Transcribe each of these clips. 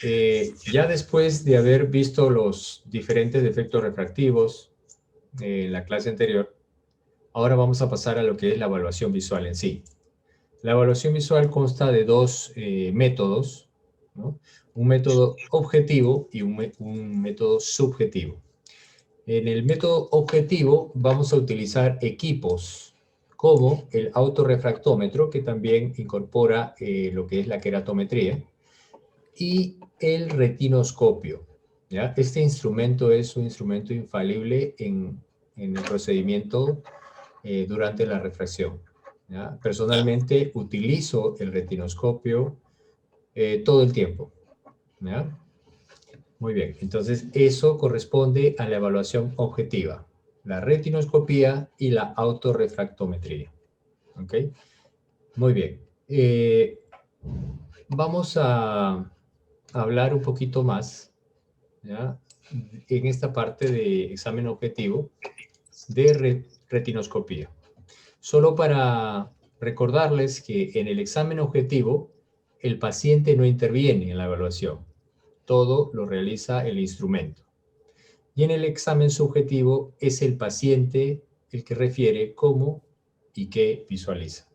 Ya después de haber visto los diferentes efectos refractivos en la clase anterior, ahora vamos a pasar a lo que es la evaluación visual en sí. La evaluación visual consta de dos métodos, ¿no? Un método objetivo y un método subjetivo. En el método objetivo vamos a utilizar equipos como el autorrefractómetro, que también incorpora lo que es la queratometría, y el retinoscopio, ¿ya? Este instrumento es un instrumento infalible en el procedimiento durante la refracción, ¿ya? Personalmente utilizo el retinoscopio todo el tiempo, ¿ya? Muy bien, entonces eso corresponde a la evaluación objetiva, la retinoscopía y la autorrefractometría, ¿ok? Muy bien. Vamos a hablar un poquito más, ¿ya? En esta parte de examen objetivo de retinoscopía. Solo para recordarles que en el examen objetivo el paciente no interviene en la evaluación. Todo lo realiza el instrumento. Y en el examen subjetivo es el paciente el que refiere cómo y qué visualiza.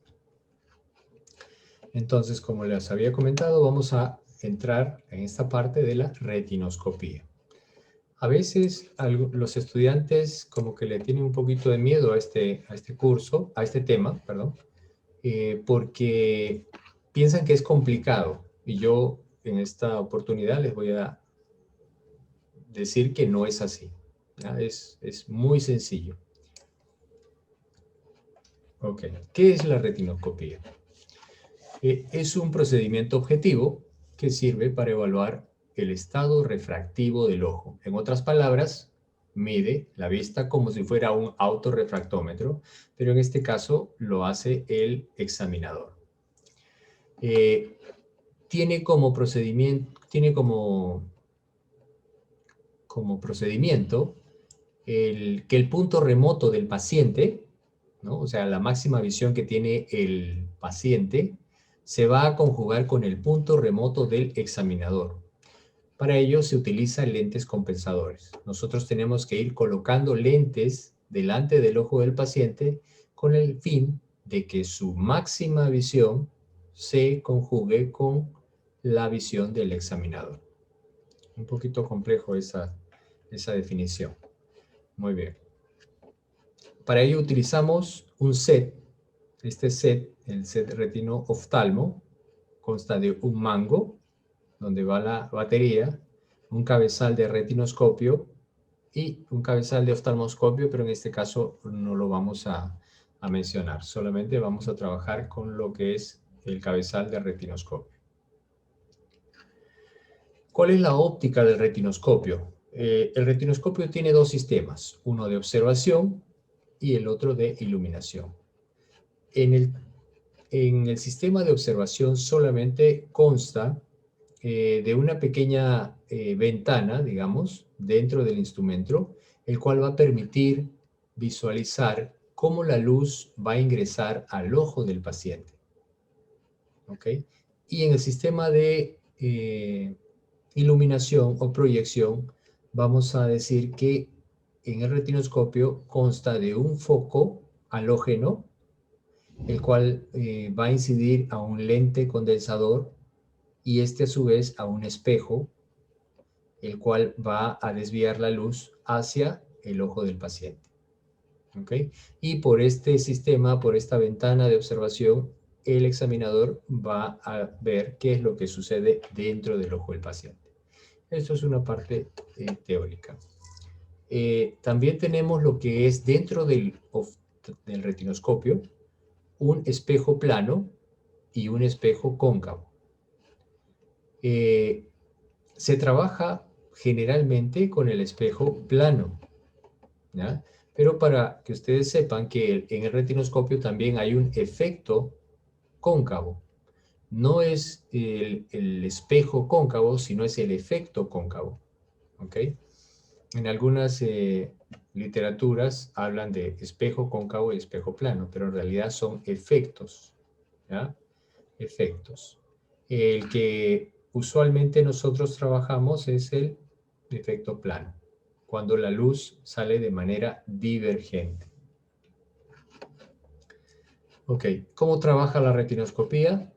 Entonces, como les había comentado, vamos a entrar en esta parte de la retinoscopía. A veces los estudiantes como que le tienen un poquito de miedo a este curso, a este tema, perdón, porque piensan que es complicado. Y yo en esta oportunidad les voy a decir que no es así, ¿ya? Es muy sencillo. Ok, ¿qué es la retinoscopía? Es un procedimiento objetivo que sirve para evaluar el estado refractivo del ojo. En otras palabras, mide la vista como si fuera un autorrefractómetro, pero en este caso lo hace el examinador. Tiene como procedimiento que el punto remoto del paciente, ¿no? O sea, la máxima visión que tiene el paciente, se va a conjugar con el punto remoto del examinador. Para ello se utilizan lentes compensadores. Nosotros tenemos que ir colocando lentes delante del ojo del paciente con el fin de que su máxima visión se conjugue con la visión del examinador. Un poquito complejo esa definición. Muy bien. Para ello utilizamos un set. Este set, el set retino-oftalmo, consta de un mango, donde va la batería, un cabezal de retinoscopio y un cabezal de oftalmoscopio, pero en este caso no lo vamos a mencionar. Solamente vamos a trabajar con lo que es el cabezal de retinoscopio. ¿Cuál es la óptica del retinoscopio? El retinoscopio tiene dos sistemas, uno de observación y el otro de iluminación. En el sistema de observación solamente consta de una pequeña ventana, digamos, dentro del instrumento, el cual va a permitir visualizar cómo la luz va a ingresar al ojo del paciente. ¿Ok? Y en el sistema de iluminación o proyección, vamos a decir que en el retinoscopio consta de un foco halógeno, el cual va a incidir a un lente condensador y este a su vez a un espejo, el cual va a desviar la luz hacia el ojo del paciente. ¿Ok? Y por este sistema, por esta ventana de observación, el examinador va a ver qué es lo que sucede dentro del ojo del paciente. Esto es una parte teórica. También tenemos lo que es dentro del retinoscopio, un espejo plano y un espejo cóncavo. Se trabaja generalmente con el espejo plano, ¿ya? Pero para que ustedes sepan que en el retinoscopio también hay un efecto cóncavo. No es el espejo cóncavo, sino es el efecto cóncavo. ¿Ok? En algunas literaturas hablan de espejo cóncavo y espejo plano, pero en realidad son efectos, ¿ya? Efectos. El que usualmente nosotros trabajamos es el efecto plano, cuando la luz sale de manera divergente. Ok, ¿cómo trabaja la retinoscopía?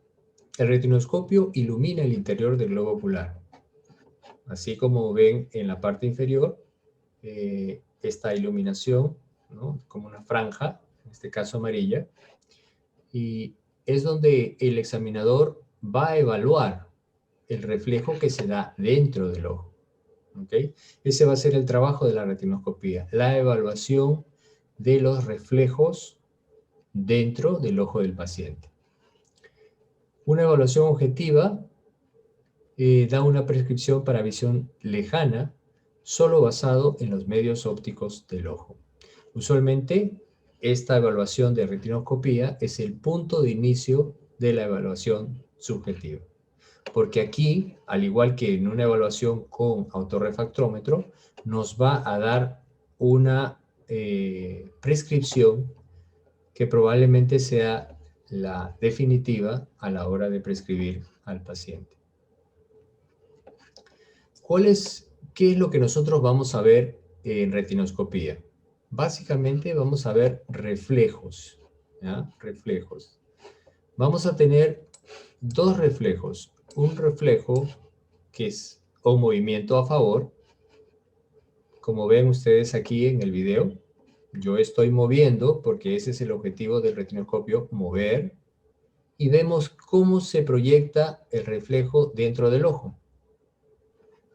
El retinoscopio ilumina el interior del globo ocular. Así como ven en la parte inferior, esta iluminación, ¿no? Como una franja, en este caso amarilla, y es donde el examinador va a evaluar el reflejo que se da dentro del ojo. ¿Okay? Ese va a ser el trabajo de la retinoscopía, la evaluación de los reflejos dentro del ojo del paciente. Una evaluación objetiva da una prescripción para visión lejana solo basado en los medios ópticos del ojo. Usualmente, esta evaluación de retinoscopía es el punto de inicio de la evaluación subjetiva. Porque aquí, al igual que en una evaluación con autorrefractómetro, nos va a dar una prescripción que probablemente sea la definitiva a la hora de prescribir al paciente. ¿Qué es lo que nosotros vamos a ver en retinoscopía? Básicamente vamos a ver reflejos, ¿ya? Reflejos. Vamos a tener dos reflejos. Un reflejo que es un movimiento a favor. Como ven ustedes aquí en el video, yo estoy moviendo porque ese es el objetivo del retinoscopio, mover. Y vemos cómo se proyecta el reflejo dentro del ojo.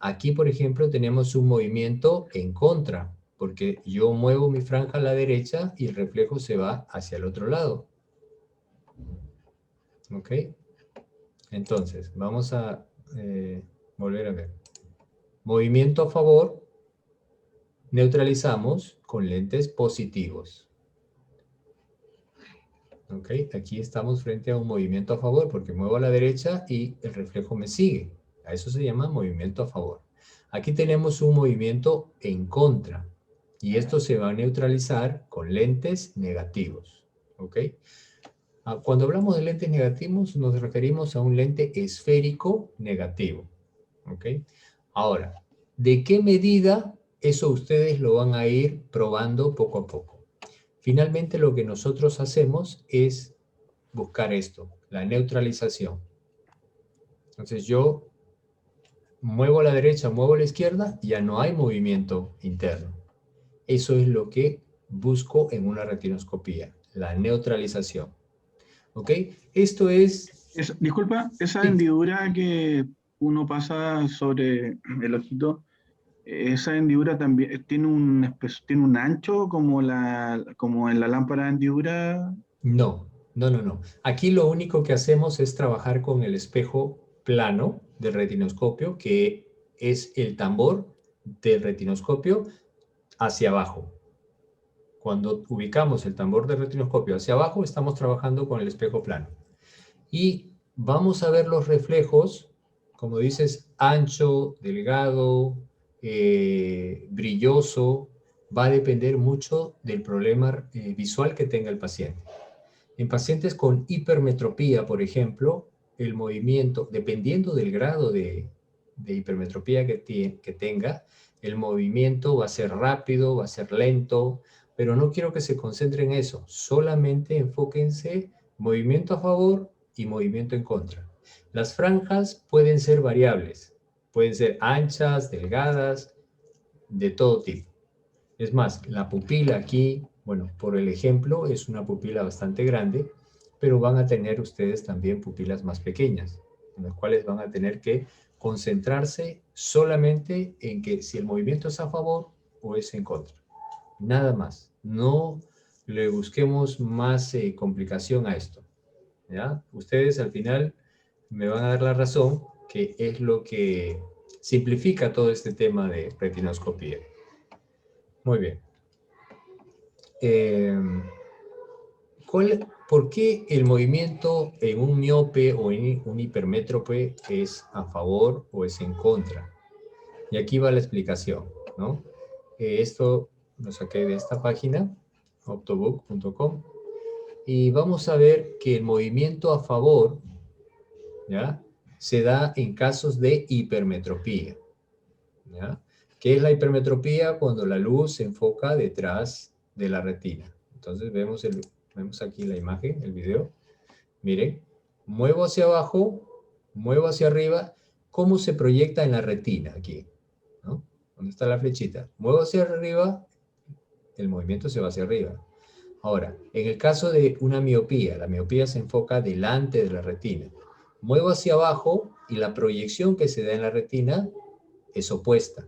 Aquí, por ejemplo, tenemos un movimiento en contra, porque yo muevo mi franja a la derecha y el reflejo se va hacia el otro lado. ¿Ok? Entonces, vamos a volver a ver. Movimiento a favor, neutralizamos con lentes positivos. ¿Ok? Aquí estamos frente a un movimiento a favor porque muevo a la derecha y el reflejo me sigue. A eso se llama movimiento a favor. Aquí tenemos un movimiento en contra y esto se va a neutralizar con lentes negativos. ¿Ok? Cuando hablamos de lentes negativos nos referimos a un lente esférico negativo. ¿Ok? Ahora, ¿de qué medida? Eso ustedes lo van a ir probando poco a poco. Finalmente lo que nosotros hacemos es buscar esto, la neutralización. Entonces yo muevo a la derecha, muevo a la izquierda, ya no hay movimiento interno. Eso es lo que busco en una retinoscopía, la neutralización. ¿Ok? Esto es... Disculpa, esa Sí. hendidura que uno pasa sobre el ojito, esa hendidura también tiene un ancho como en la lámpara de hendidura. No, no, no, no. Aquí lo único que hacemos es trabajar con el espejo plano del retinoscopio, que es el tambor del retinoscopio hacia abajo. Cuando ubicamos el tambor del retinoscopio hacia abajo, estamos trabajando con el espejo plano. Y vamos a ver los reflejos, como dices, ancho, delgado, brilloso. Va a depender mucho del problema visual que tenga el paciente. En pacientes con hipermetropía, por ejemplo, el movimiento, dependiendo del grado de hipermetropía que tenga, el movimiento va a ser rápido, va a ser lento, pero no quiero que se concentre en eso. Solamente enfóquense movimiento a favor y movimiento en contra. Las franjas pueden ser variables, pueden ser anchas, delgadas, de todo tipo. Es más, la pupila aquí, bueno, por el ejemplo, es una pupila bastante grande, pero van a tener ustedes también pupilas más pequeñas, en las cuales van a tener que concentrarse solamente en que si el movimiento es a favor o es en contra. Nada más. No le busquemos más complicación a esto. ¿Ya? Ustedes al final me van a dar la razón, que es lo que simplifica todo este tema de retinoscopía. Muy bien. ¿Por qué el movimiento en un miope o en un hipermétrope es a favor o es en contra? Y aquí va la explicación, ¿no? Esto lo saqué de esta página, optobook.com, y vamos a ver que el movimiento a favor, ¿ya? se da en casos de hipermetropía, ¿ya? ¿Qué es la hipermetropía? Cuando la luz se enfoca detrás de la retina. Entonces vemos aquí la imagen, el video. Miren, muevo hacia abajo, muevo hacia arriba. ¿Cómo se proyecta en la retina aquí? ¿No? ¿Dónde está la flechita? Muevo hacia arriba, el movimiento se va hacia arriba. Ahora, en el caso de una miopía, la miopía se enfoca delante de la retina. Muevo hacia abajo y la proyección que se da en la retina es opuesta,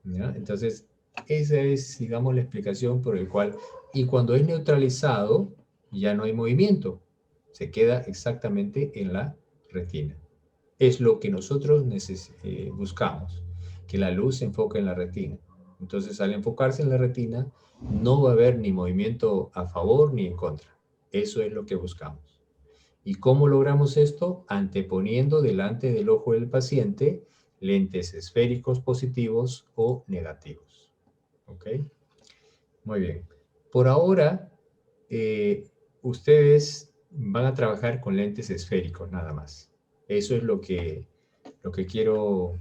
¿ya? Entonces, esa es, digamos, la explicación por el cual, y cuando es neutralizado, ya no hay movimiento, se queda exactamente en la retina. Es lo que nosotros buscamos, que la luz se enfoque en la retina. Entonces, al enfocarse en la retina, no va a haber ni movimiento a favor ni en contra. Eso es lo que buscamos. ¿Y cómo logramos esto? Anteponiendo delante del ojo del paciente lentes esféricos positivos o negativos. ¿Ok? Muy bien. Por ahora, ustedes van a trabajar con lentes esféricos nada más. Eso es lo que quiero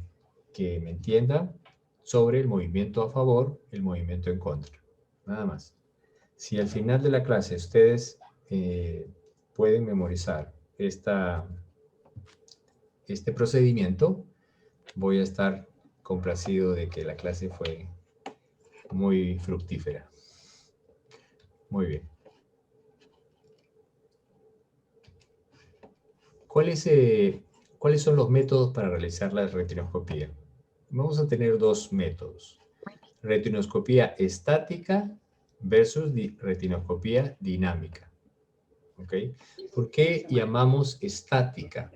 que me entiendan sobre el movimiento a favor, el movimiento en contra. Nada más. Si al final de la clase ustedes pueden memorizar este procedimiento, voy a estar complacido de que la clase fue muy fructífera. Muy bien. ¿Cuáles son los métodos para realizar la retinoscopía? Vamos a tener dos métodos. Retinoscopía estática versus retinoscopía dinámica. ¿Ok? ¿Por qué llamamos estática?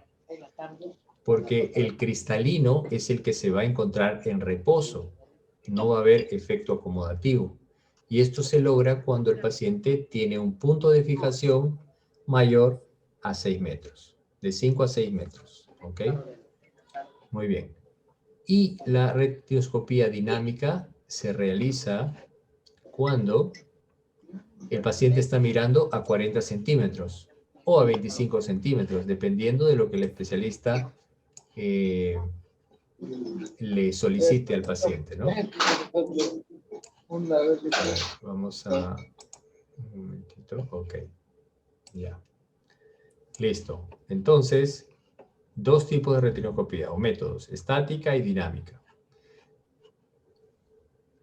Porque el cristalino es el que se va a encontrar en reposo. No va a haber efecto acomodativo. Y esto se logra cuando el paciente tiene un punto de fijación mayor a 6 metros. De 5 a 6 metros. ¿Ok? Muy bien. Y la retinoscopía dinámica se realiza cuando el paciente está mirando a 40 centímetros o a 25 centímetros, dependiendo de lo que el especialista le solicite al paciente, ¿no? Vamos a... Un momentito, ok. Ya. Listo. Entonces, dos tipos de retinoscopía o métodos, estática y dinámica.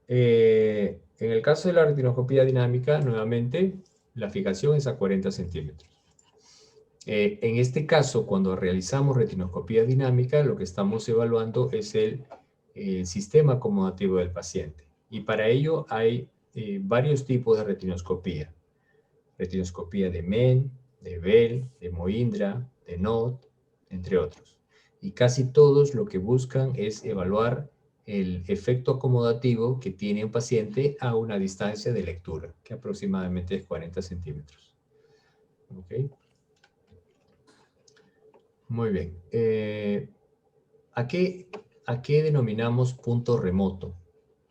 En el caso de la retinoscopía dinámica, nuevamente, la fijación es a 40 centímetros. En este caso, cuando realizamos retinoscopía dinámica, lo que estamos evaluando es el sistema acomodativo del paciente. Y para ello hay varios tipos de retinoscopía. Retinoscopía de Menn, de Bell, de Moindra, de Knott, entre otros. Y casi todos lo que buscan es evaluar el efecto acomodativo que tiene un paciente a una distancia de lectura, que aproximadamente es 40 centímetros. ¿Ok? Muy bien. ¿A qué denominamos punto remoto?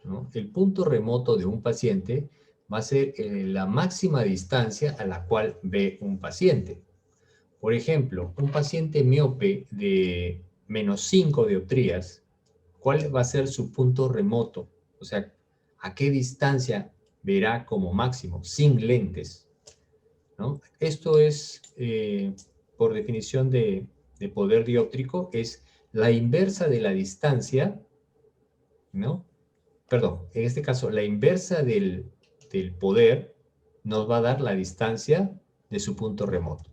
¿No? El punto remoto de un paciente va a ser la máxima distancia a la cual ve un paciente. Por ejemplo, un paciente miope de menos 5 dioptrías, ¿cuál va a ser su punto remoto? O sea, ¿a qué distancia verá como máximo, sin lentes? ¿No? Esto es, por definición de poder dióptrico, es la inversa de la distancia, ¿no? Perdón, en este caso, la inversa del poder nos va a dar la distancia de su punto remoto.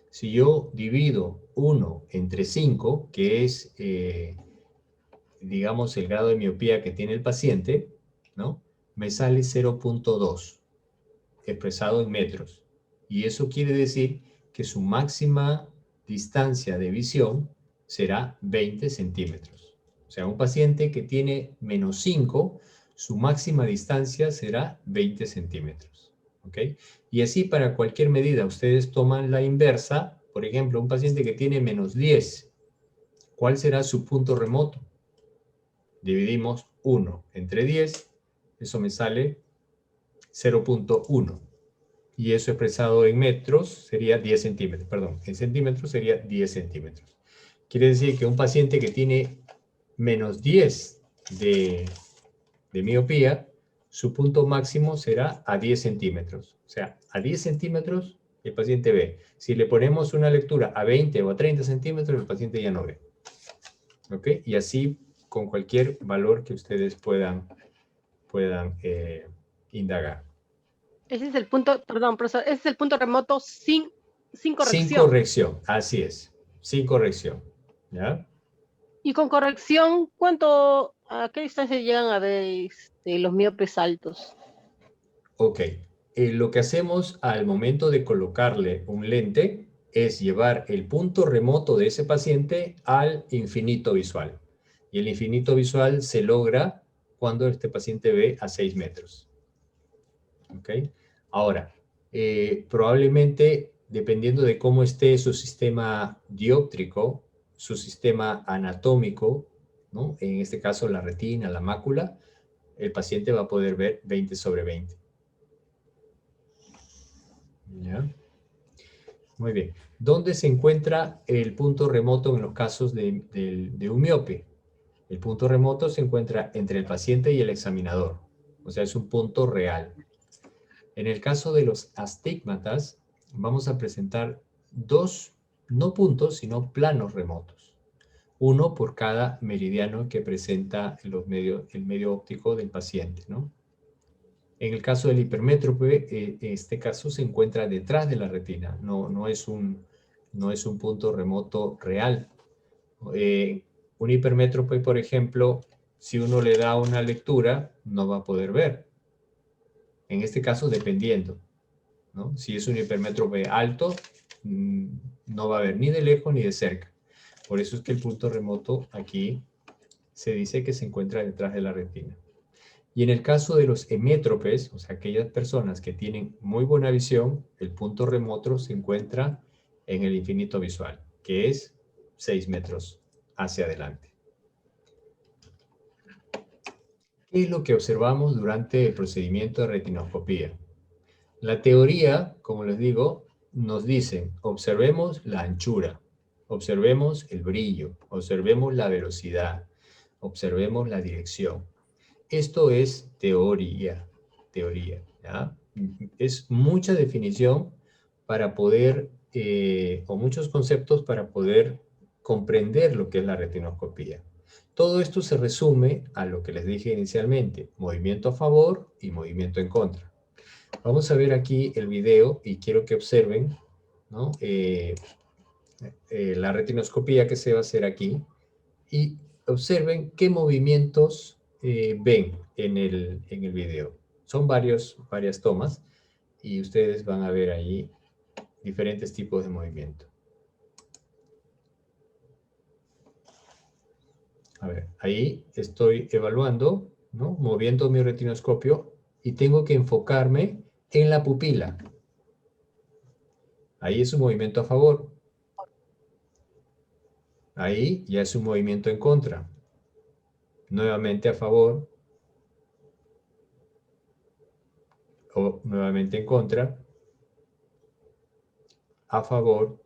Si yo divido 1 entre 5, que es, digamos, el grado de miopía que tiene el paciente, ¿no? Me sale 0.2, expresado en metros. Y eso quiere decir que su máxima distancia de visión será 20 centímetros. O sea, un paciente que tiene menos 5, su máxima distancia será 20 centímetros. ¿Ok? Y así para cualquier medida, ustedes toman la inversa. Por ejemplo, un paciente que tiene menos 10, ¿cuál será su punto remoto? Dividimos 1 entre 10, eso me sale 0.1. y eso expresado en metros sería 10 centímetros, perdón, en centímetros sería 10 centímetros. Quiere decir que un paciente que tiene menos 10 de miopía, su punto máximo será a 10 centímetros. O sea, a 10 centímetros el paciente ve. Si le ponemos una lectura a 20 o a 30 centímetros, el paciente ya no ve. ¿Ok? Y así con cualquier valor que ustedes puedan indagar. Ese es el punto, perdón, profesor, ese es el punto remoto sin corrección. Sin corrección, así es. Sin corrección. ¿Ya? Y con corrección, ¿a qué distancia llegan a ver los miopes altos? Ok. Lo que hacemos al momento de colocarle un lente es llevar el punto remoto de ese paciente al infinito visual. Y el infinito visual se logra cuando este paciente ve a 6 metros. ¿Ok? Ahora, probablemente, dependiendo de cómo esté su sistema dióptrico, su sistema anatómico, ¿no? En este caso la retina, la mácula, el paciente va a poder ver 20 sobre 20. ¿Ya? Muy bien. ¿Dónde se encuentra el punto remoto en los casos de un miope? El punto remoto se encuentra entre el paciente y el examinador. O sea, es un punto real. En el caso de los astigmatas, vamos a presentar dos, no puntos, sino planos remotos. Uno por cada meridiano que presenta el medio óptico del paciente, ¿no? En el caso del hipermétrope, este caso se encuentra detrás de la retina, no es un punto remoto real. Un hipermétrope, por ejemplo, si uno le da una lectura, no va a poder ver. En este caso, dependiendo, ¿no? Si es un hipermétrope alto, no va a ver ni de lejos ni de cerca. Por eso es que el punto remoto aquí se dice que se encuentra detrás de la retina. Y en el caso de los hemétropes, o sea, aquellas personas que tienen muy buena visión, el punto remoto se encuentra en el infinito visual, que es 6 metros hacia adelante. ¿Qué es lo que observamos durante el procedimiento de retinoscopía? La teoría, como les digo, nos dice, observemos la anchura, observemos el brillo, observemos la velocidad, observemos la dirección. Esto es teoría, ¿ya? Es mucha definición para poder, o muchos conceptos para poder comprender lo que es la retinoscopía. Todo esto se resume a lo que les dije inicialmente, movimiento a favor y movimiento en contra. Vamos a ver aquí el video y quiero que observen, ¿no? La retinoscopía que se va a hacer aquí y observen qué movimientos ven en el video. Son varias tomas y ustedes van a ver ahí diferentes tipos de movimiento. A ver, ahí estoy evaluando, ¿no? Moviendo mi retinoscopio y tengo que enfocarme en la pupila. Ahí es un movimiento a favor. Ahí ya es un movimiento en contra. Nuevamente a favor. O nuevamente en contra. A favor.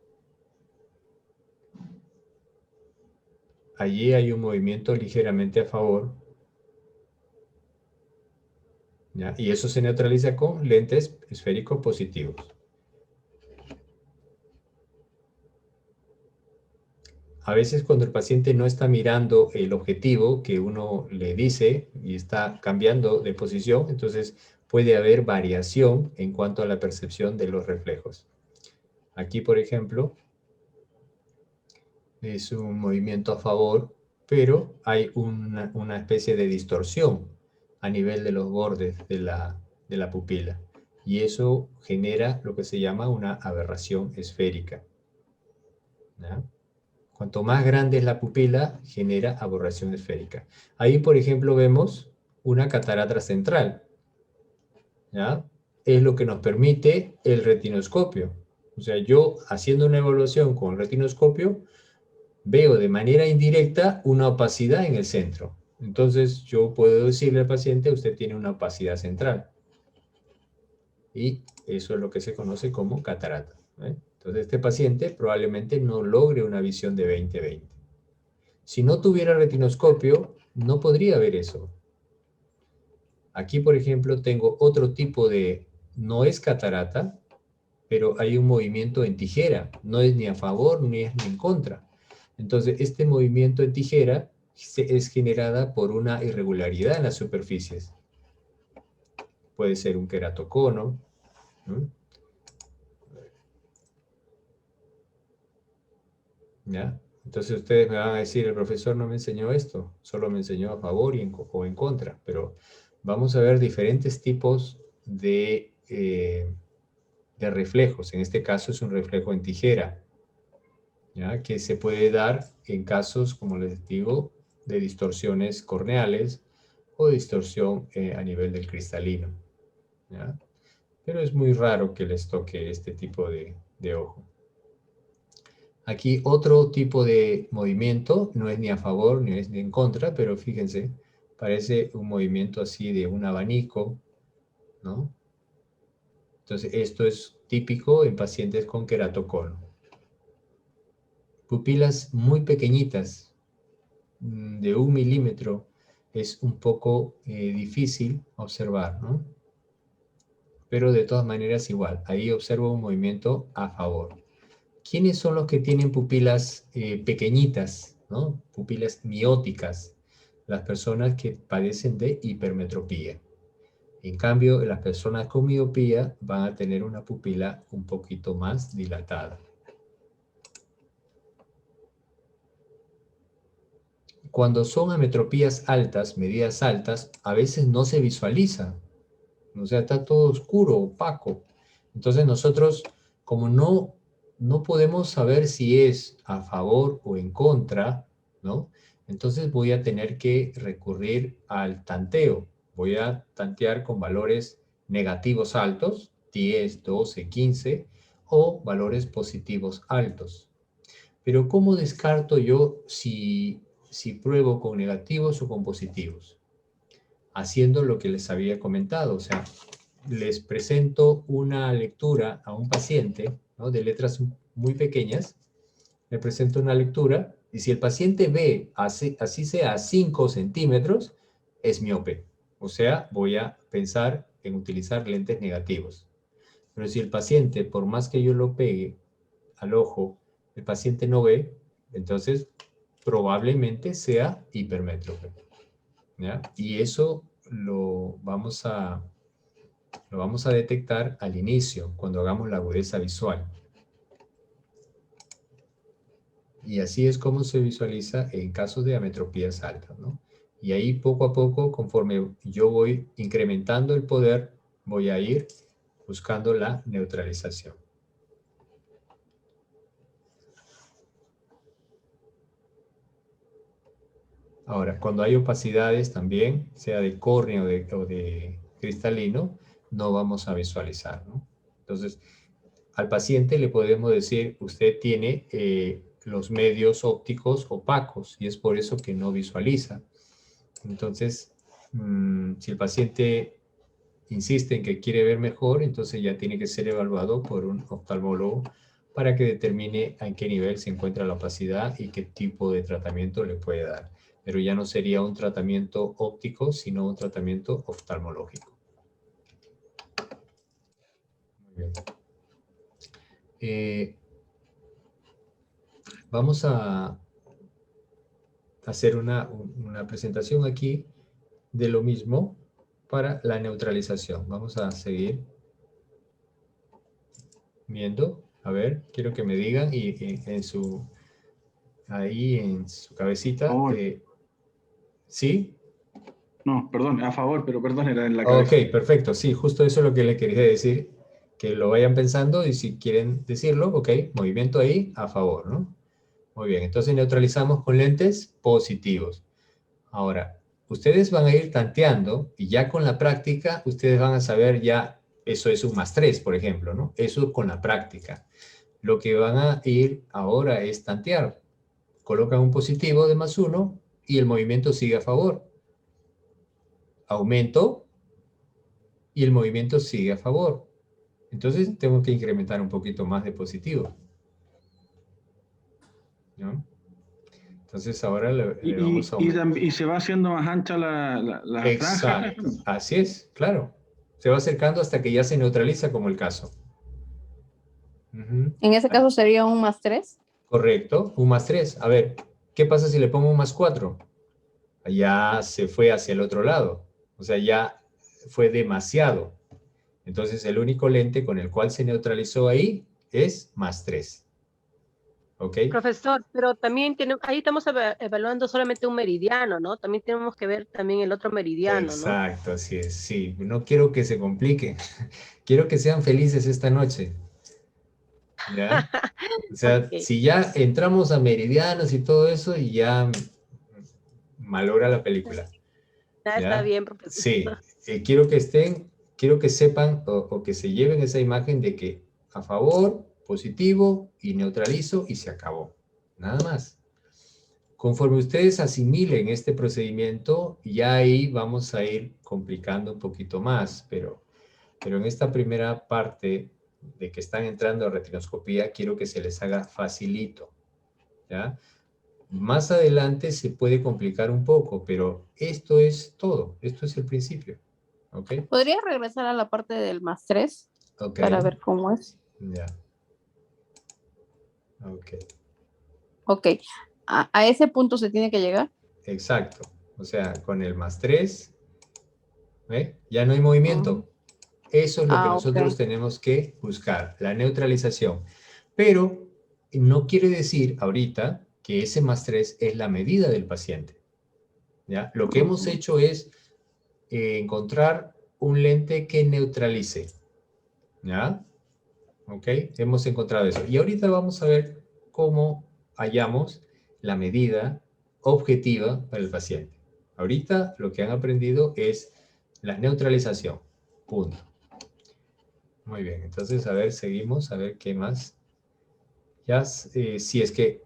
Allí hay un movimiento ligeramente a favor. ¿Ya? Y eso se neutraliza con lentes esféricos positivos. A veces cuando el paciente no está mirando el objetivo que uno le dice y está cambiando de posición, entonces puede haber variación en cuanto a la percepción de los reflejos. Aquí, por ejemplo, es un movimiento a favor, pero hay una especie de distorsión a nivel de los bordes de la pupila. Y eso genera lo que se llama una aberración esférica. ¿Ya? Cuanto más grande es la pupila, genera aberración esférica. Ahí, por ejemplo, vemos una catarata central. ¿Ya? Es lo que nos permite el retinoscopio. O sea, yo haciendo una evaluación con el retinoscopio, veo de manera indirecta una opacidad en el centro. Entonces, yo puedo decirle al paciente, usted tiene una opacidad central. Y eso es lo que se conoce como catarata. Entonces este paciente probablemente no logre una visión de 20/20. Si no tuviera retinoscopio, no podría ver eso. Aquí, por ejemplo, tengo otro tipo de, no es catarata, pero hay un movimiento en tijera. No es ni a favor ni es ni en contra. Entonces, este movimiento en tijera es generada por una irregularidad en las superficies. Puede ser un queratocono, ¿no? ¿Ya? Entonces ustedes me van a decir, el profesor no me enseñó esto, solo me enseñó a favor o en contra, pero vamos a ver diferentes tipos de reflejos. En este caso es un reflejo en tijera, ¿ya? Que se puede dar en casos, como les digo, de distorsiones corneales o distorsión a nivel del cristalino, ¿ya? Pero es muy raro que les toque este tipo de ojo. Aquí otro tipo de movimiento, no es ni a favor ni es ni en contra, pero fíjense, parece un movimiento así de un abanico, ¿no? Entonces esto es típico en pacientes con queratocono. Pupilas muy pequeñitas, de 1 milímetro, es un poco difícil observar, ¿no? Pero de todas maneras igual, ahí observo un movimiento a favor. ¿Quiénes son los que tienen pupilas pequeñitas, ¿no? Pupilas mióticas? Las personas que padecen de hipermetropía. En cambio, las personas con miopía van a tener una pupila un poquito más dilatada. Cuando son ametropías altas, medidas altas, a veces no se visualiza. O sea, está todo oscuro, opaco. Entonces nosotros, como no podemos saber si es a favor o en contra, ¿no? Entonces voy a tener que recurrir al tanteo. Voy a tantear con valores negativos altos, 10, 12, 15, o valores positivos altos. Pero ¿cómo descarto yo si pruebo con negativos o con positivos? Haciendo lo que les había comentado, o sea, les presento una lectura a un paciente, ¿no? De letras muy pequeñas, le presento una lectura y si el paciente ve así sea 5 centímetros, es miope. O sea, voy a pensar en utilizar lentes negativos. Pero si el paciente, por más que yo lo pegue al ojo, el paciente no ve, entonces probablemente sea hipermétrope, ¿ya? Y eso lo vamos a detectar al inicio, cuando hagamos la agudeza visual. Y así es como se visualiza en casos de ametropías altas, ¿no? Y ahí poco a poco, conforme yo voy incrementando el poder, voy a ir buscando la neutralización. Ahora, cuando hay opacidades también, sea de córnea o de cristalino, no vamos a visualizar, ¿no? Entonces, al paciente le podemos decir, usted tiene los medios ópticos opacos y es por eso que no visualiza. Entonces, si el paciente insiste en que quiere ver mejor, entonces ya tiene que ser evaluado por un oftalmólogo para que determine en qué nivel se encuentra la opacidad y qué tipo de tratamiento le puede dar. Pero ya no sería un tratamiento óptico, sino un tratamiento oftalmológico. Muy bien. Vamos a hacer una presentación aquí de lo mismo para la neutralización. Vamos a seguir viendo. A ver, quiero que me digan y ahí en su cabecita. ¿Sí? No, perdón, a favor, pero perdón, era en la cabeza. Ok, perfecto. Sí, justo eso es lo que le quería decir. Que lo vayan pensando y si quieren decirlo, ok, movimiento ahí, a favor, ¿no? Muy bien, entonces neutralizamos con lentes positivos. Ahora, ustedes van a ir tanteando y ya con la práctica, ustedes van a saber ya, eso es un +3, por ejemplo, ¿no? Eso con la práctica. Lo que van a ir ahora es tantear. Colocan un positivo de +1 y el movimiento sigue a favor. Aumento y el movimiento sigue a favor. Entonces tengo que incrementar un poquito más de positivo, ¿no? Entonces ahora le vamos a aumentar. Y se va haciendo más ancha la franja. Exacto, así es, claro. Se va acercando hasta que ya se neutraliza como el caso. Ujú. En ese caso sería un +3. Correcto, un +3. A ver, ¿qué pasa si le pongo un +4? Ya se fue hacia el otro lado. O sea, ya fue demasiado. Entonces, el único lente con el cual se neutralizó ahí es +3. ¿Ok? Profesor, pero también ahí estamos evaluando solamente un meridiano, ¿no? También tenemos que ver también el otro meridiano, ¿no? Exacto, así es. Sí, no quiero que se complique. Quiero que sean felices esta noche. ¿Ya? O sea, Ok. si ya entramos a meridianos y todo eso, y ya malogra la película. Ya está ¿Ya? bien, profesor. Sí, quiero que sepan o que se lleven esa imagen de que a favor, positivo y neutralizo y se acabó. Nada más. Conforme ustedes asimilen este procedimiento, ya ahí vamos a ir complicando un poquito más, pero en esta primera parte de que están entrando a retinoscopía, quiero que se les haga facilito, ¿ya? Más adelante se puede complicar un poco, pero esto es todo, esto es el principio, ¿ok? ¿Podría regresar a la parte del +3 Ok, para ver cómo es? ya, ok, Ok. A ese punto se tiene que llegar. exacto. O sea, con el +3, ¿ve? Ya no hay movimiento. Eso es lo que nosotros Ok. tenemos que buscar, la neutralización. Pero no quiere decir ahorita que ese +3 es la medida del paciente, ¿ya? Lo que hemos hecho es encontrar un lente que neutralice, ¿ya? ¿Ok? Hemos encontrado eso. Y ahorita vamos a ver cómo hallamos la medida objetiva para el paciente. Ahorita lo que han aprendido es la neutralización. Punto. Muy bien, entonces a ver, seguimos, a ver qué más. Ya, si es que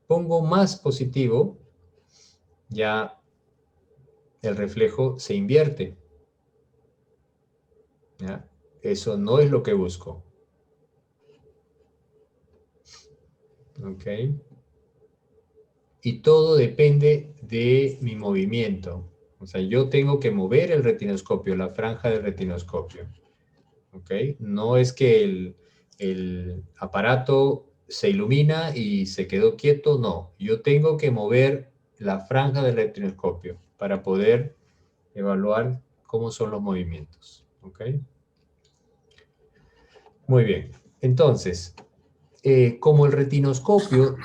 pongo más positivo, ya el reflejo se invierte. ¿Ya? Eso no es lo que busco. ¿Ok? Y todo depende de mi movimiento. O sea, yo tengo que mover el retinoscopio, la franja del retinoscopio. ¿Ok? No es que el aparato se ilumina y se quedó quieto, no. Yo tengo que mover la franja del retinoscopio para poder evaluar cómo son los movimientos. ¿Ok? Muy bien. Entonces, como el retinoscopio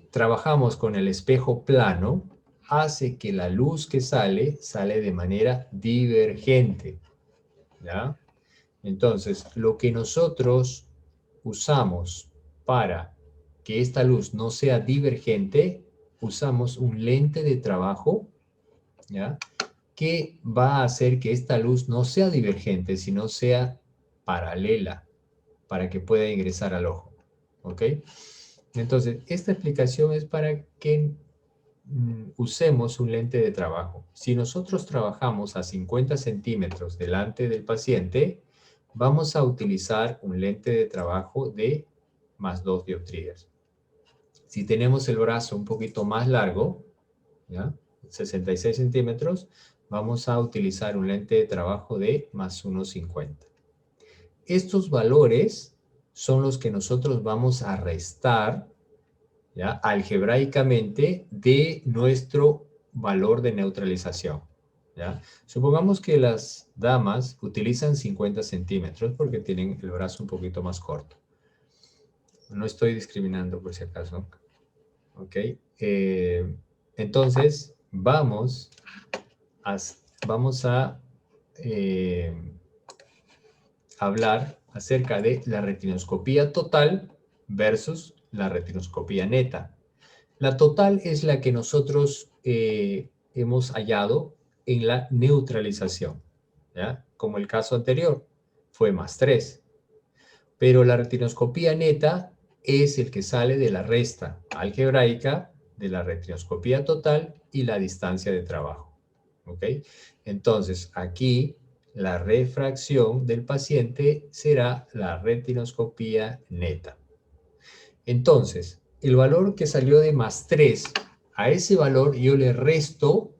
trabajamos con el espejo plano, hace que la luz que sale de manera divergente, ¿ya? Entonces, lo que nosotros usamos para que esta luz no sea divergente, usamos un lente de trabajo, ¿ya? Que va a hacer que esta luz no sea divergente, sino sea paralela, para que pueda ingresar al ojo, ¿ok? Entonces, esta explicación es para que usemos un lente de trabajo. Si nosotros trabajamos a 50 centímetros delante del paciente, vamos a utilizar un lente de trabajo de +2 dioptrías. Si tenemos el brazo un poquito más largo, ¿ya? 66 centímetros, vamos a utilizar un lente de trabajo de +1,50. Estos valores son los que nosotros vamos a restar, ¿ya? Algebraicamente de nuestro valor de neutralización, ¿ya? Supongamos que las damas utilizan 50 centímetros porque tienen el brazo un poquito más corto. No estoy discriminando por si acaso. ¿Ok? Entonces, vamos a hablar acerca de la retinoscopía total versus la retinoscopía neta. La total es la que nosotros hemos hallado en la neutralización, ¿ya? Como el caso anterior, fue +3. Pero la retinoscopía neta es el que sale de la resta algebraica de la retinoscopía total y la distancia de trabajo, ¿ok? Entonces, aquí la refracción del paciente será la retinoscopía neta. Entonces, el valor que salió de más 3, a ese valor yo le resto,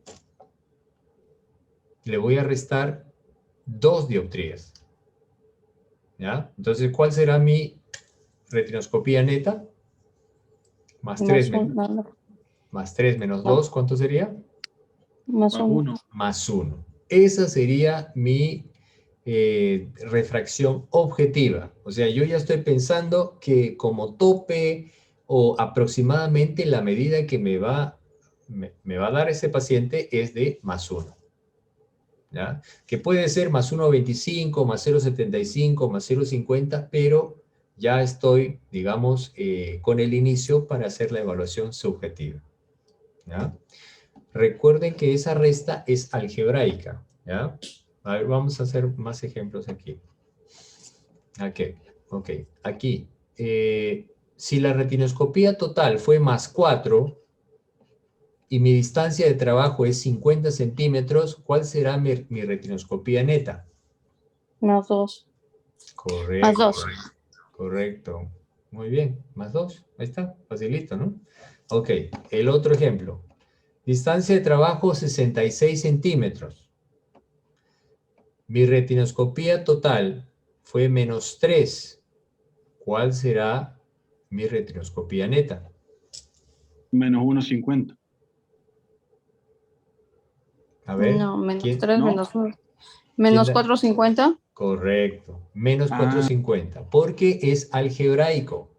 le voy a restar 2 dioptrías. ¿Ya? Entonces, ¿cuál será mi retinoscopía neta? Más 3 menos 2, ¿cuánto sería? Más Más 1. uno. Más 1. Esa sería mi refracción objetiva. O sea, yo ya estoy pensando que como tope o aproximadamente la medida que me va a dar ese paciente es de más 1. ¿Ya? Que puede ser más 1,25, más 0,75, más 0,50, pero ya estoy, digamos, con el inicio para hacer la evaluación subjetiva. ¿Ya? Recuerden que esa resta es algebraica. ¿Ya? A ver, vamos a hacer más ejemplos aquí. Ok. Aquí, si la retinoscopía total fue más 4 y mi distancia de trabajo es 50 centímetros, ¿cuál será mi retinoscopía neta? Más 2. Correcto. Más 2. Correcto. Muy bien. Más 2. Ahí está. Facilito, ¿no? Ok. El otro ejemplo. Distancia de trabajo 66 centímetros. Mi retinoscopía total fue menos 3. ¿Cuál será mi retinoscopía neta? Menos 1,50. A ver. No, menos ¿quién? 3, ¿No? menos 1. Menos ¿Quién 450. Correcto. Menos Ah. 450. Porque es algebraico.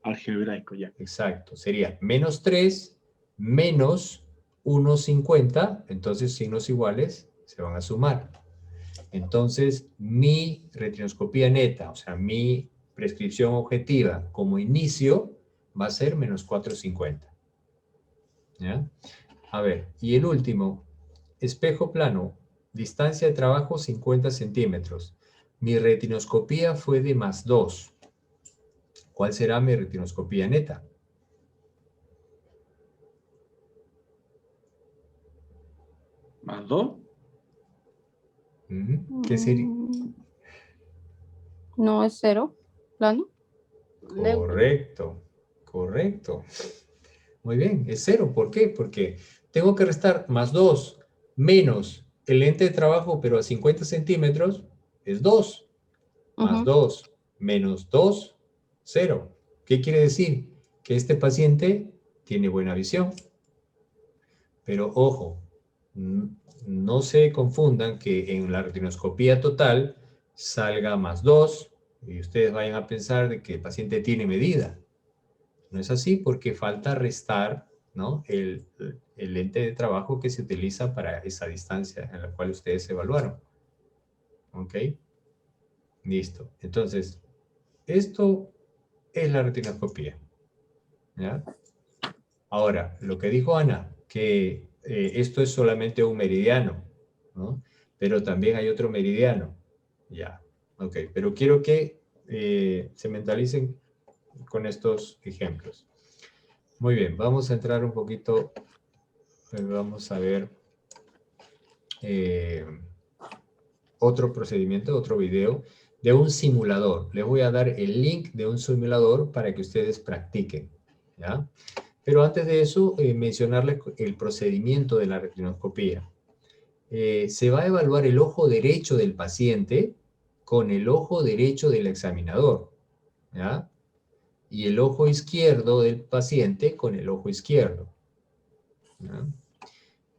Algebraico, ya. Exacto. Sería menos 3 menos 1,50. Entonces, signos iguales se van a sumar. Entonces, mi retinoscopía neta, o sea, mi prescripción objetiva como inicio va a ser menos 4,50. ¿Ya? A ver, y el último, espejo plano, distancia de trabajo 50 centímetros. Mi retinoscopía fue de más 2. ¿Cuál será mi retinoscopía neta? ¿Más 2? ¿Qué sería? No es 0. Plano. Neutro. Correcto. Muy bien, es 0. ¿Por qué? Porque tengo que restar más 2 menos el lente de trabajo, pero a 50 centímetros, es 2. Más 2 menos 2, 0. ¿Qué quiere decir? Que este paciente tiene buena visión. Pero ojo, no se confundan que en la retinoscopía total salga más 2 y ustedes vayan a pensar de que el paciente tiene medida. No es así porque falta restar, ¿no?, el lente de trabajo que se utiliza para esa distancia en la cual ustedes evaluaron. ¿Ok? Listo. Entonces, esto es la retinoscopía. ¿Ya? Ahora, lo que dijo Ana, que esto es solamente un meridiano, ¿no? Pero también hay otro meridiano. Ya. Ok. Pero quiero que se mentalicen con estos ejemplos. Muy bien, vamos a entrar un poquito, vamos a ver otro procedimiento, otro video de un simulador. Les voy a dar el link de un simulador para que ustedes practiquen, ¿ya? Pero antes de eso, mencionarles el procedimiento de la retinoscopía. Se va a evaluar el ojo derecho del paciente con el ojo derecho del examinador, ¿ya? Y el ojo izquierdo del paciente con el ojo izquierdo. ¿Ya?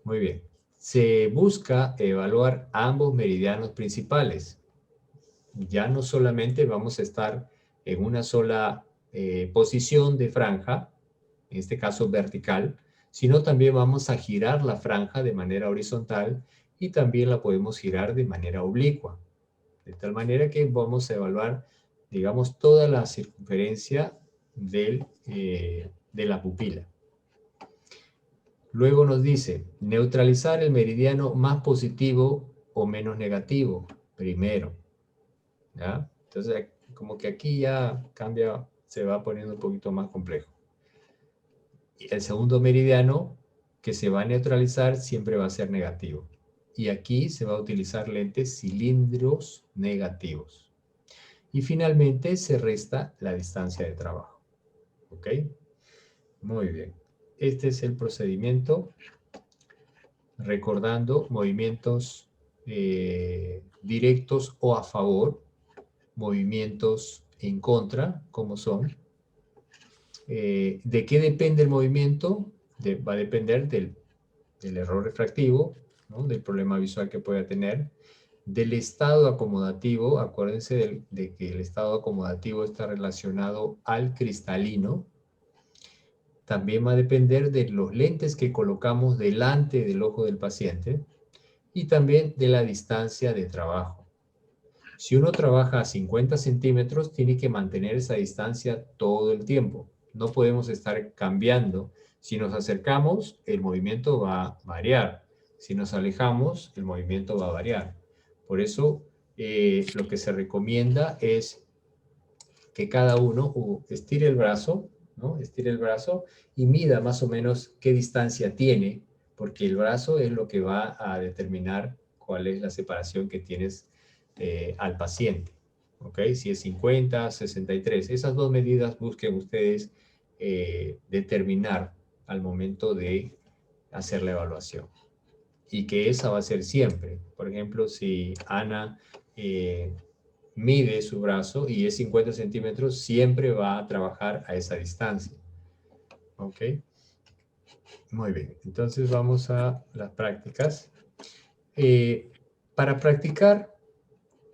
Muy bien. Se busca evaluar ambos meridianos principales. Ya no solamente vamos a estar en una sola posición de franja, en este caso vertical, sino también vamos a girar la franja de manera horizontal y también la podemos girar de manera oblicua. De tal manera que vamos a evaluar, digamos, toda la circunferencia de la pupila. Luego nos dice, neutralizar el meridiano más positivo o menos negativo, primero. ¿Ya? Entonces, como que aquí ya cambia, se va poniendo un poquito más complejo. Y el segundo meridiano que se va a neutralizar siempre va a ser negativo. Y aquí se va a utilizar lentes cilindros negativos. Y finalmente se resta la distancia de trabajo. ¿Ok? Muy bien. Este es el procedimiento. Recordando movimientos directos o a favor, movimientos en contra, como son. ¿De qué depende el movimiento? Va a depender del error refractivo, ¿no? Del problema visual que pueda tener, del estado acomodativo. Acuérdense de que el estado acomodativo está relacionado al cristalino. También va a depender de los lentes que colocamos delante del ojo del paciente y también de la distancia de trabajo. Si uno trabaja a 50 centímetros, tiene que mantener esa distancia todo el tiempo. No podemos estar cambiando. Si nos acercamos, el movimiento va a variar. Si nos alejamos, el movimiento va a variar. Por eso, lo que se recomienda es que cada uno estire el brazo, ¿no? Estire el brazo y mida más o menos qué distancia tiene, porque el brazo es lo que va a determinar cuál es la separación que tienes al paciente. ¿Ok? Si es 50, 63. Esas dos medidas busquen ustedes determinar al momento de hacer la evaluación. Y que esa va a ser siempre. Por ejemplo, si Ana mide su brazo y es 50 centímetros, siempre va a trabajar a esa distancia. ¿Ok? Muy bien. Entonces vamos a las prácticas. Para practicar,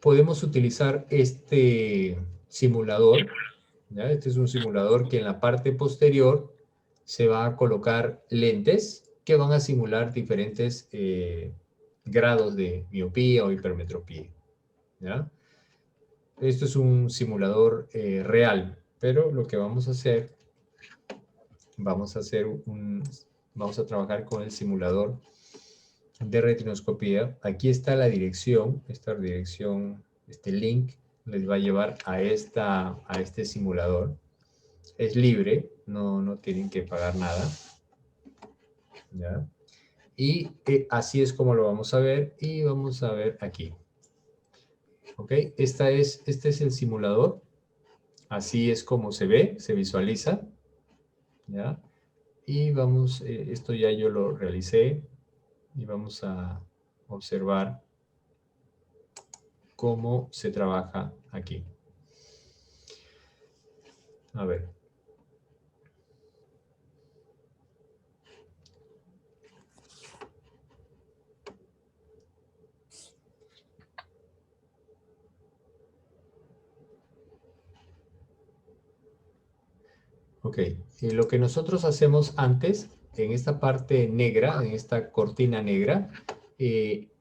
podemos utilizar este simulador. ¿Ya? Este es un simulador que en la parte posterior se va a colocar lentes que van a simular diferentes grados de miopía o hipermetropía. ¿Ya? Esto es un simulador real, pero lo que vamos a hacer, vamos a trabajar con el simulador de retinoscopía. Aquí está la dirección, este link les va a llevar a este simulador. Es libre, no tienen que pagar nada. ¿Ya? Y así es como lo vamos a ver, y vamos a ver aquí. ¿Ok? Este es el simulador. Así es como se ve, se visualiza. ¿Ya? Y vamos, esto ya yo lo realicé. Y vamos a observar cómo se trabaja aquí. A ver. Ok, lo que nosotros hacemos antes, en esta parte negra, en esta cortina negra,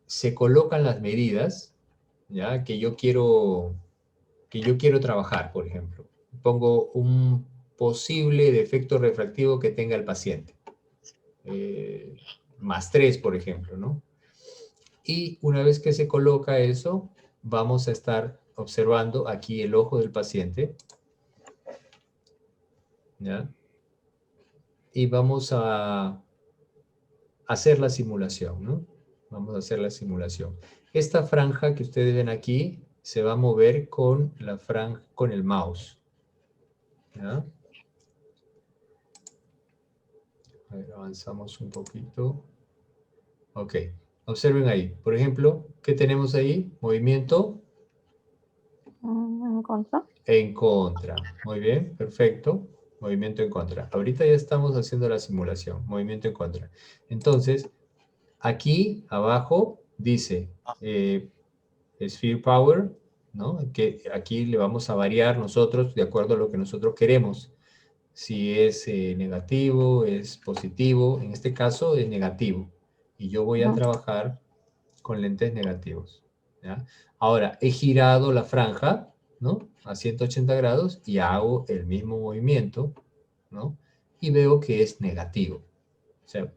se colocan las medidas, ¿ya? Que yo quiero trabajar, por ejemplo. Pongo un posible defecto refractivo que tenga el paciente. +3, por ejemplo, ¿no? Y una vez que se coloca eso, vamos a estar observando aquí el ojo del paciente. ¿Ya? Y vamos a hacer la simulación, ¿no? Vamos a hacer la simulación. Esta franja que ustedes ven aquí se va a mover con la franja, con el mouse. ¿Ya? A ver, avanzamos un poquito. Ok, observen ahí. Por ejemplo, ¿qué tenemos ahí? Movimiento. En contra. En contra. Muy bien, perfecto. Movimiento en contra. Ahorita ya estamos haciendo la simulación. Movimiento en contra. Entonces, aquí abajo dice Sphere Power, ¿no? Que aquí le vamos a variar nosotros de acuerdo a lo que nosotros queremos. Si es negativo, es positivo. En este caso es negativo. Y yo voy a trabajar con lentes negativos. ¿Ya? Ahora, he girado la franja, ¿no? A 180 grados y hago el mismo movimiento, ¿no? Y veo que es negativo. O sea,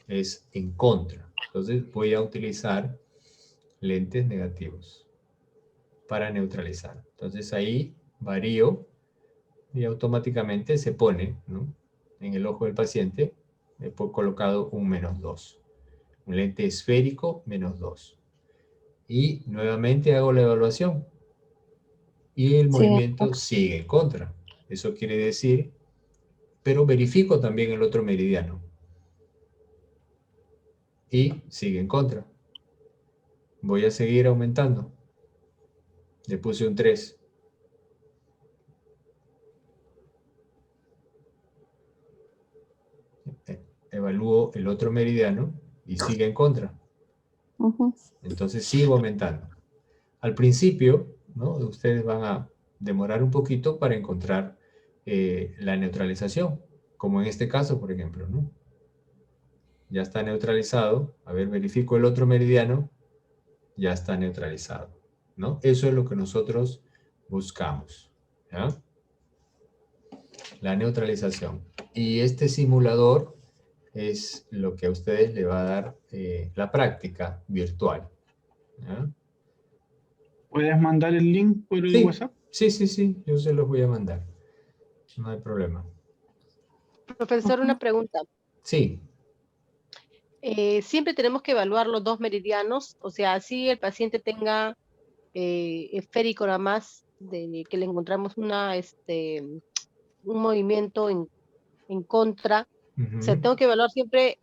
es en contra. Entonces voy a utilizar lentes negativos para neutralizar. Entonces ahí varío y automáticamente se pone, ¿no? En el ojo del paciente he colocado un -2. Un lente esférico, menos 2. Y nuevamente hago la evaluación. Y el movimiento sigue en contra. Eso quiere decir, pero verifico también el otro meridiano. Y sigue en contra. Voy a seguir aumentando. Le puse un 3. Evalúo el otro meridiano y sigue en contra. Entonces sigo aumentando. Al principio, ¿no? Ustedes van a demorar un poquito para encontrar la neutralización, como en este caso, por ejemplo, ¿no? Ya está neutralizado. A ver, verifico el otro meridiano. Ya está neutralizado, ¿no? Eso es lo que nosotros buscamos, ¿ya? La neutralización. Y este simulador es lo que a ustedes le va a dar la práctica virtual, ¿ya? ¿Puedes mandar el link por el Sí, WhatsApp? sí, yo se los voy a mandar. No hay problema. Profesor, una pregunta. Sí, Siempre tenemos que evaluar los 2 meridianos, o sea, si el paciente tenga esférico nada más, de que le encontramos un movimiento en contra, o sea, tengo que evaluar siempre,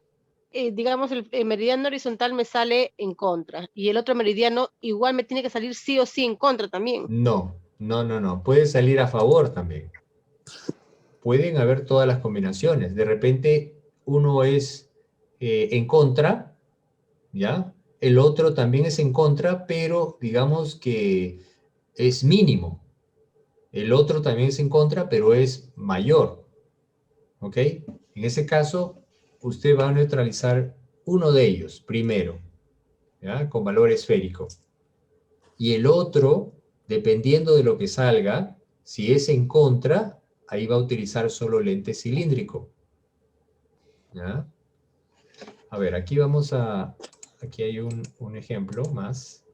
digamos, el meridiano horizontal me sale en contra, y el otro meridiano igual me tiene que salir sí o sí en contra también. no. Puede salir a favor también. Pueden haber todas las combinaciones. De repente, uno es en contra, ¿ya? El otro también es en contra, pero digamos que es mínimo. El otro también es en contra, pero es mayor, ¿ok? En ese caso, usted va a neutralizar uno de ellos primero, ¿ya? Con valor esférico. Y el otro, dependiendo de lo que salga, si es en contra, ahí va a utilizar solo lente cilíndrico, ¿ya? A ver, aquí aquí hay un ejemplo más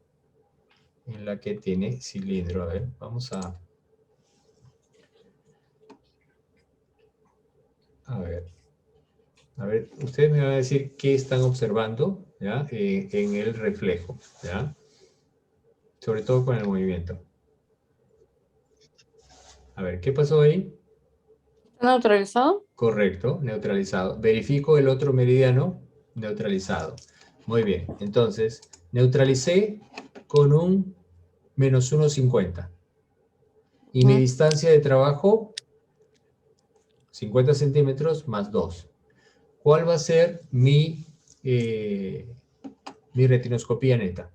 en la que tiene cilindro. A ver, a ver, ustedes me van a decir qué están observando, ¿ya? En el reflejo, ¿ya? Sobre todo con el movimiento. A ver, ¿qué pasó ahí? ¿Está neutralizado? Correcto, neutralizado. Verifico el otro meridiano, neutralizado. Muy bien, entonces, neutralicé con un menos 1,50. Y mi distancia de trabajo, 50 centímetros más 2. ¿Cuál va a ser mi retinoscopía neta?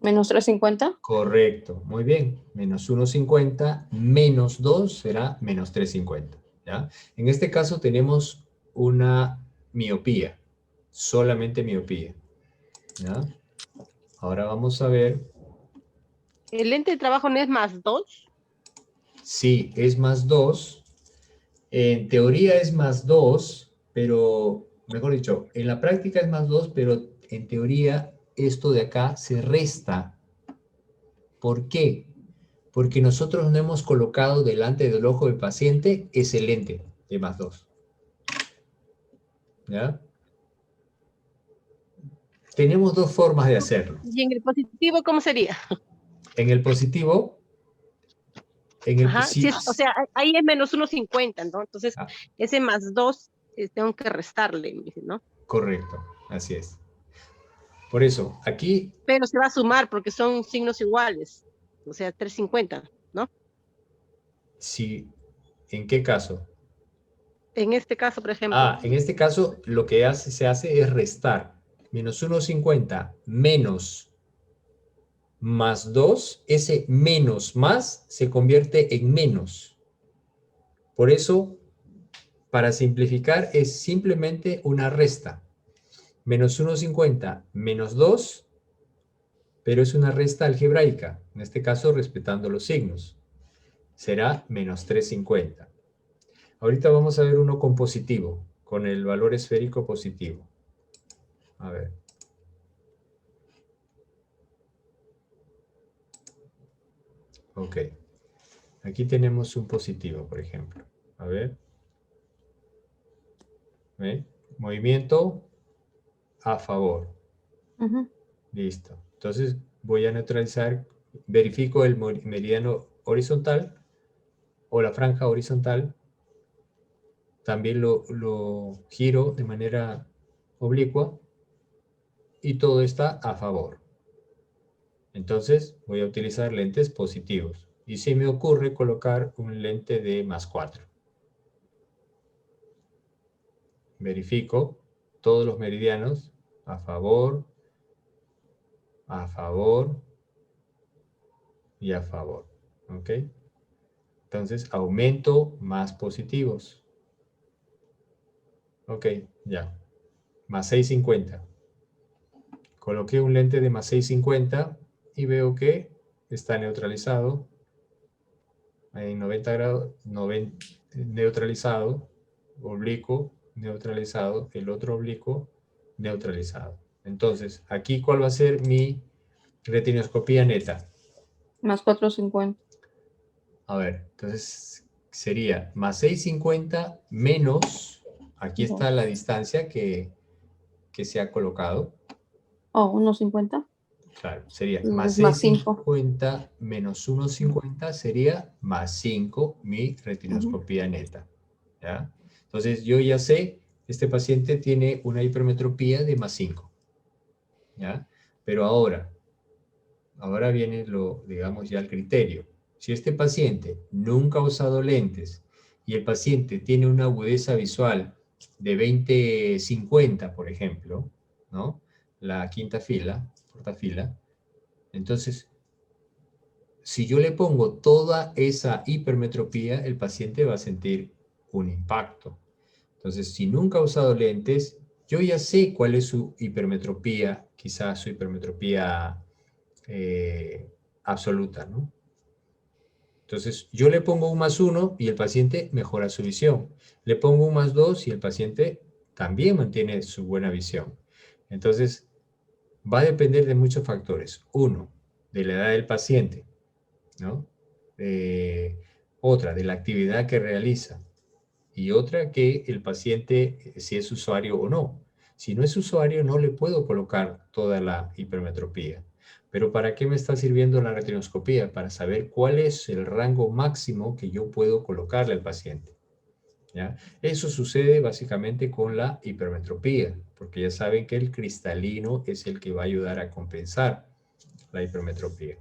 ¿Menos 350? Correcto, muy bien. Menos 1,50 menos 2 será menos 3,50. ¿Ya? En este caso tenemos una miopía, solamente miopía. ¿Ya? Ahora vamos a ver. ¿El lente de trabajo no es más 2? Sí, es más 2. En teoría es más 2, pero, mejor dicho, en la práctica es más 2, pero en teoría esto de acá se resta. ¿Por qué? Porque nosotros no hemos colocado delante del ojo del paciente ese lente de más 2. ¿Ya? Tenemos dos formas de hacerlo. ¿Y en el positivo cómo sería? En el positivo, Ajá, sí o sea, ahí es menos 1,50, ¿no? Entonces, Ah, ese más 2 tengo que restarle, ¿no? correcto, así es. Por eso, aquí, Pero se va a sumar porque son signos iguales, o sea, 3,50, ¿no? si, ¿en qué caso? En este caso, por ejemplo. En este caso, lo que se hace es restar. Menos 1,50 menos más 2, ese menos más se convierte en menos. Por eso, para simplificar, es simplemente una resta. Menos 1,50 menos 2, pero es una resta algebraica, en este caso respetando los signos. Será menos 3,50. Ahorita vamos a ver uno con positivo, con el valor esférico positivo. A ver. Ok. Aquí tenemos un positivo, por ejemplo. A ver. ¿Ve? Movimiento a favor. Ujú. Listo. Entonces voy a neutralizar, verifico el meridiano horizontal o la franja horizontal. También lo giro de manera oblicua y todo está a favor. Entonces voy a utilizar lentes positivos. Y se me ocurre colocar un lente de +4. Verifico todos los meridianos a favor y a favor. ¿Ok? Entonces aumento más positivos. Ok, ya. +650. Coloqué un lente de +650 y veo que está neutralizado. En 90 grados, neutralizado, oblicuo, neutralizado, el otro oblicuo, neutralizado. Entonces, aquí, ¿cuál va a ser mi retinoscopía neta? +450. A ver, entonces sería +650 menos, aquí está la distancia que se ha colocado. Oh, 1.50. Claro, sería Entonces, +5. +650 menos 1.50 sería +5 mi retinoscopía neta. ¿Ya? Entonces yo ya sé, este paciente tiene una hipermetropía de +5. ¿Ya? Pero ahora viene digamos ya el criterio. Si este paciente nunca ha usado lentes y el paciente tiene una agudeza visual de 20/50, por ejemplo, ¿no? La quinta fila, cuarta fila. Entonces, si yo le pongo toda esa hipermetropía, el paciente va a sentir un impacto. Entonces, si nunca ha usado lentes, yo ya sé cuál es su hipermetropía, quizás su hipermetropía absoluta, ¿no? Entonces, yo le pongo un +1 y el paciente mejora su visión. Le pongo un +2 y el paciente también mantiene su buena visión. Entonces, va a depender de muchos factores. Uno, de la edad del paciente, ¿no? Otra, de la actividad que realiza. Y otra, que el paciente, si es usuario o no. Si no es usuario, no le puedo colocar toda la hipermetropía. Pero ¿para qué me está sirviendo la retinoscopía? Para saber cuál es el rango máximo que yo puedo colocarle al paciente. ¿Ya? Eso sucede básicamente con la hipermetropía, porque ya saben que el cristalino es el que va a ayudar a compensar la hipermetropía.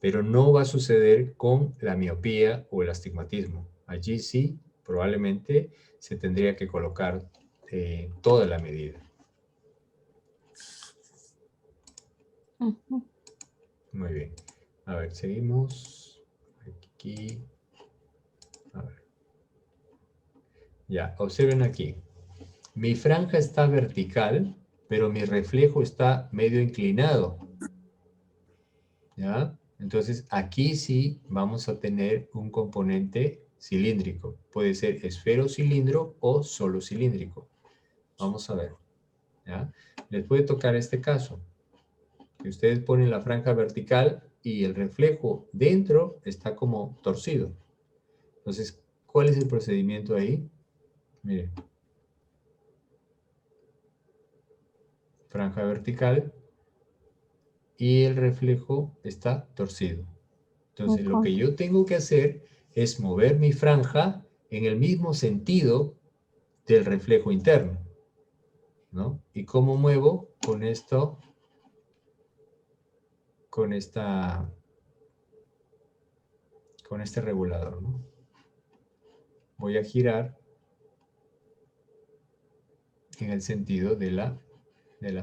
Pero no va a suceder con la miopía o el astigmatismo. Allí sí, probablemente se tendría que colocar toda la medida. Ujú. Muy bien. A ver, seguimos. Aquí. A ver. Ya, observen aquí. Mi franja está vertical, pero mi reflejo está medio inclinado. ¿Ya? Entonces, aquí sí vamos a tener un componente cilíndrico. Puede ser esferocilindro o solo cilíndrico. Vamos a ver. ¿Ya? Les puede tocar este caso. Que ustedes ponen la franja vertical y el reflejo dentro está como torcido. Entonces, ¿cuál es el procedimiento ahí? Miren. Franja vertical y el reflejo está torcido. Entonces, lo que yo tengo que hacer es mover mi franja en el mismo sentido del reflejo interno, ¿no? ¿Y cómo muevo? Con esto, con este regulador, ¿no? Voy a girar en el sentido de la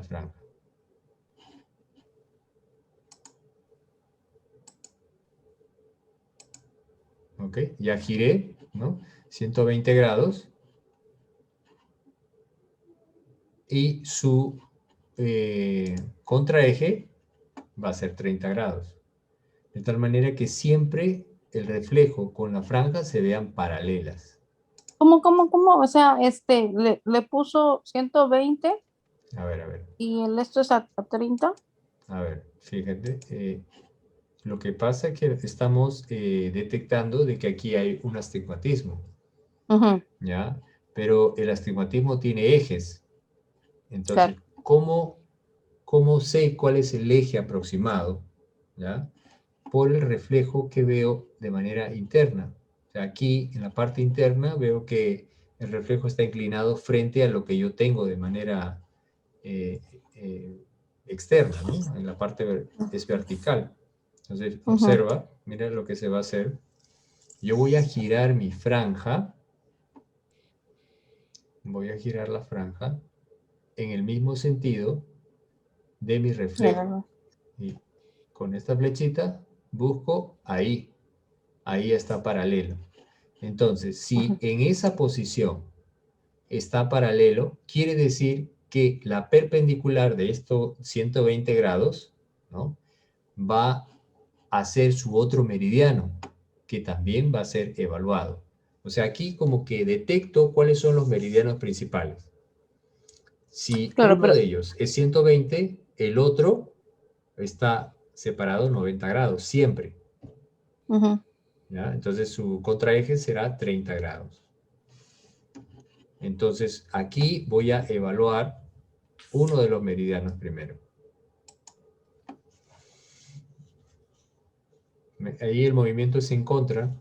franja. ¿Ok? Ya giré, ¿no? 120 grados. Y su contraeje va a ser 30 grados. De tal manera que siempre el reflejo con la franja se vean paralelas. ¿Cómo? O sea, le puso 120 A ver. y el esto es a 30. A ver, fíjate. Lo que pasa es que estamos detectando de que aquí hay un astigmatismo. Ujú. ¿Ya? Pero el astigmatismo tiene ejes. Entonces, Claro. ¿Cómo sé cuál es el eje aproximado? ¿Ya? Por el reflejo que veo de manera interna. O sea, aquí en la parte interna veo que el reflejo está inclinado frente a lo que yo tengo de manera externa, ¿no? En la parte es vertical. Entonces, observa, mira lo que se va a hacer. Yo voy a girar mi franja. Voy a girar la franja en el mismo sentido de mi reflejo. Y con esta flechita busco ahí. Ahí está paralelo. Entonces, si en esa posición está paralelo, quiere decir que la perpendicular de estos 120 grados, ¿no?, va a ser su otro meridiano, que también va a ser evaluado. O sea, aquí como que detecto cuáles son los meridianos principales. Si uno de ellos es 120, el otro está separado 90 grados, siempre. ¿Ya? Entonces su contraeje será 30 grados. Entonces aquí voy a evaluar uno de los meridianos primero. Ahí el movimiento es en contra.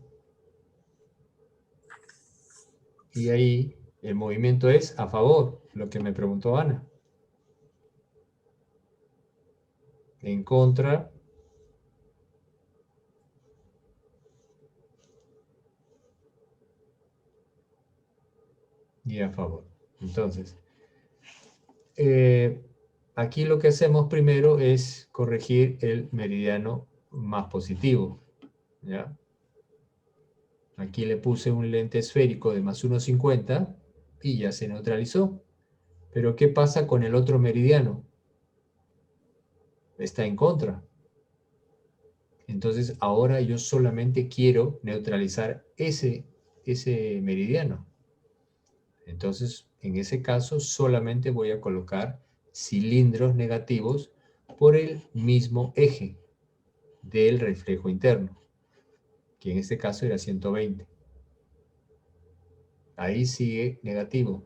Y ahí el movimiento es a favor, lo que me preguntó Ana. En contra. Y a favor. Entonces, aquí lo que hacemos primero es corregir el meridiano más positivo. ¿Ya? Aquí le puse un lente esférico de más 1,50 y ya se neutralizó. Pero ¿qué pasa con el otro meridiano? Está en contra. Entonces ahora yo solamente quiero neutralizar ese meridiano. Entonces, en ese caso, solamente voy a colocar cilindros negativos por el mismo eje del reflejo interno, que en este caso era 120. Ahí sigue negativo.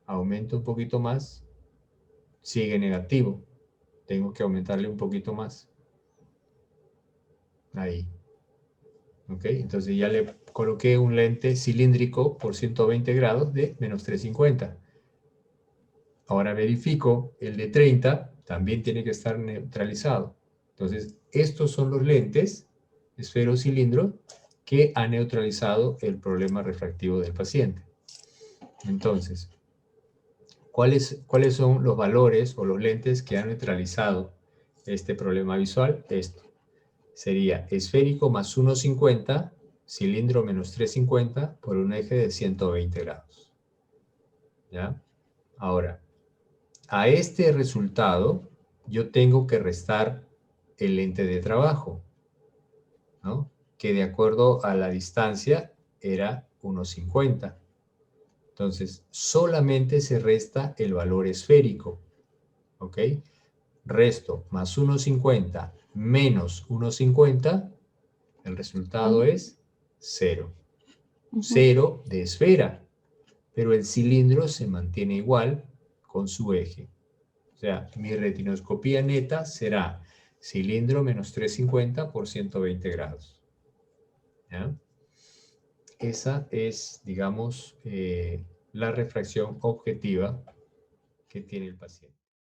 Aumento un poquito más, sigue negativo. Tengo que aumentarle un poquito más. Ahí. ¿Ok? Entonces ya le coloqué un lente cilíndrico por 120 grados de menos 350. Ahora verifico el de 30, también tiene que estar neutralizado. Entonces, estos son los lentes esfero-cilindro que han neutralizado el problema refractivo del paciente. Entonces, ¿cuáles son los valores o los lentes que han neutralizado este problema visual? Esto sería esférico más 1,50, cilindro menos 350 por un eje de 120 grados. ¿Ya? Ahora, a este resultado yo tengo que restar el lente de trabajo, ¿no?, que de acuerdo a la distancia era 1,50. Entonces, solamente se resta el valor esférico, ¿ok? Resto más 1,50 menos 1,50, el resultado es 0. 0 de esfera, pero el cilindro se mantiene igual con su eje. O sea, mi retinoscopía neta será cilindro menos 350 por 120 grados. ¿Ya? Esa es, digamos, la refracción objetiva que tiene el paciente.